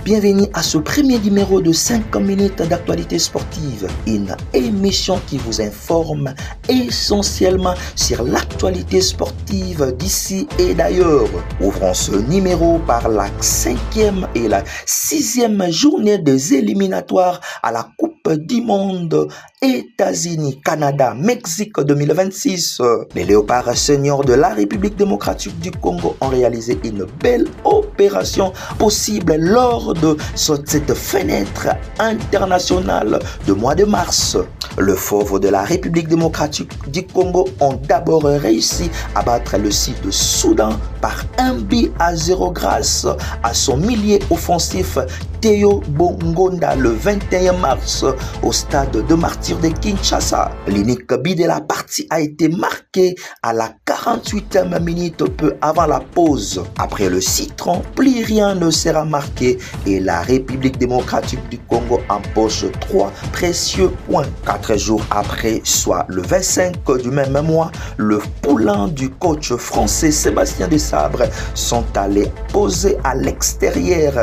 Bienvenue à ce premier numéro de 5 minutes d'actualité sportive, une émission qui vous informe essentiellement sur l'actualité sportive d'ici et d'ailleurs. Ouvrons ce numéro par la 5e et la 6e journée des éliminatoires à la Coupe du Monde États-Unis, Canada, Mexique 2026. Les Léopards seniors de la République démocratique du Congo ont réalisé une belle opération possible lors de cette fenêtre internationale de mois de mars. Le Fauve de la République démocratique du Congo ont d'abord réussi à battre le site de Soudan par 1-0 grâce à son milieu offensif Théo Bongonda le 21 mars au stade de Martyrs de Kinshasa. L'unique but de la partie a été marqué à la 48e minute peu avant la pause. Après le citron, plus rien ne sera marqué et la République démocratique du Congo empoche 3 précieux points. 4 jours après, soit le 25 du même mois, le poulain du coach français Sébastien Desabre sont allés poser à l'extérieur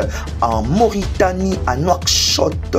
en Mauritanie à Nouakchott.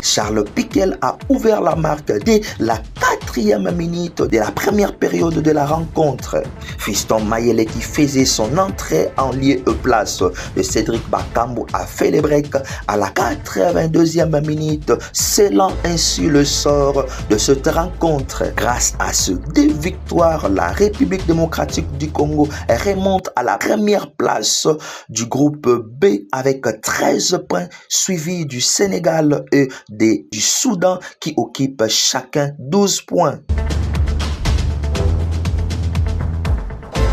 Charles Piquel a ouvert la marque dès la 4e minute de la première période de la rencontre. Fiston Mayele qui faisait son entrée en lieu et place de Cédric Bakambu a fait le break à la 82e minute, scellant ainsi le sort de cette rencontre. Grâce à ces 2 victoires, la République démocratique du Congo remonte à la première place du groupe B avec 13 points, suivi du Sénégal et du Soudan qui occupent chacun 12 points.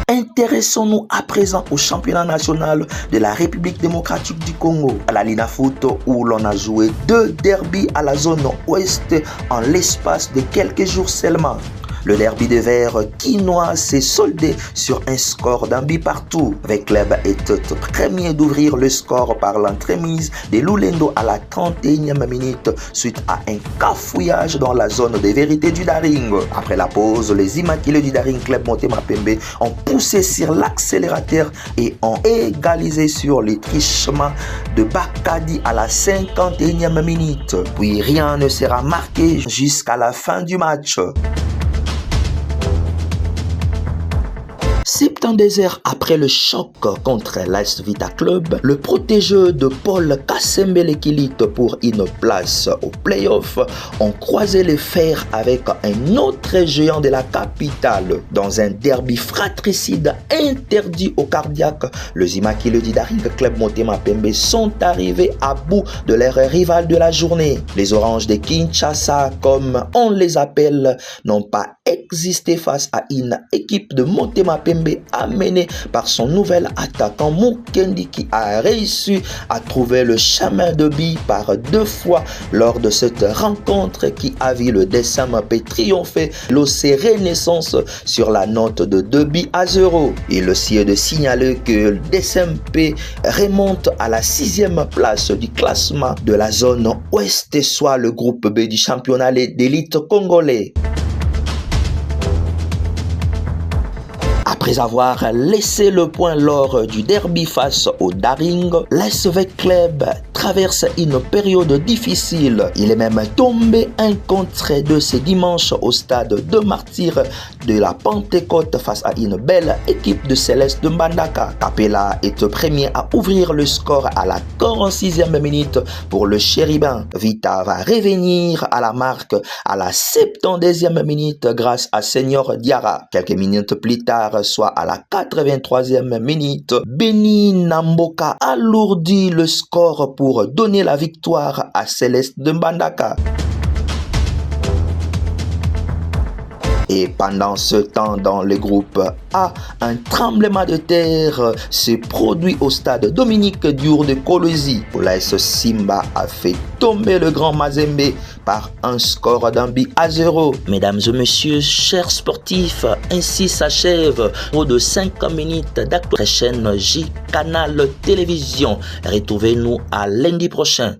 Intéressons-nous à présent au championnat national de la République démocratique du Congo, à la Lina Foot, où l'on a joué 2 derbies à la zone ouest en l'espace de quelques jours seulement. Le derby des Verts quinois s'est soldé sur un score d'un but partout. Le club était premier d'ouvrir le score par l'entremise de Lulendo à la 31e minute suite à un cafouillage dans la zone de vérité du Daring. Après la pause, les Immaculés du Daring Club Motema Pembe ont poussé sur l'accélérateur et ont égalisé sur les trichements de Bakadi à la 51e minute. Puis rien ne sera marqué jusqu'à la fin du match. 72 heures après le choc contre l'AS Vita Club, le protégé de Paul Kasembele Kilit pour une place au play-off ont croisé les fers avec un autre géant de la capitale. Dans un derby fratricide interdit aux cardiaques, les Immaculés du Daring Club Motema Pembe sont arrivés à bout de leur rival de la journée. Les Oranges de Kinshasa, comme on les appelle, n'ont pas existé face à une équipe de Motema Pembe amené par son nouvel attaquant Mukendi qui a réussi à trouver le chemin de but par 2 fois lors de cette rencontre qui a vu le DSMP triompher l'OC Renaissance sur la note de 2-0. Il est de signaler que le DSMP remonte à la 6e place du classement de la zone ouest, soit le groupe B du championnat d'élite congolais. Après avoir laissé le point lors du derby face au Daring, l'SV Club traverse une période difficile. Il est même tombé un contre de ce dimanche au stade de Martyrs de la Pentecôte face à une belle équipe de Céleste de Mbandaka. Capella est premier à ouvrir le score à la 46e minute pour le Chérubin. Vita va revenir à la marque à la 72e minute grâce à Senior Diarra. Quelques minutes plus tard, soit à la 83e minute, Beni Namboka alourdit le score pour donner la victoire à Céleste de Mbandaka. Et pendant ce temps, dans le groupe A, un tremblement de terre s'est produit au stade Dominique Diour de Kolwezi. L'AS Simba a fait tomber le Grand Mazembe par un score d'1-0. Mesdames et messieurs, chers sportifs, ainsi s'achève de 5 minutes d'actualité chaîne J Canal Télévision. Retrouvez-nous à lundi prochain.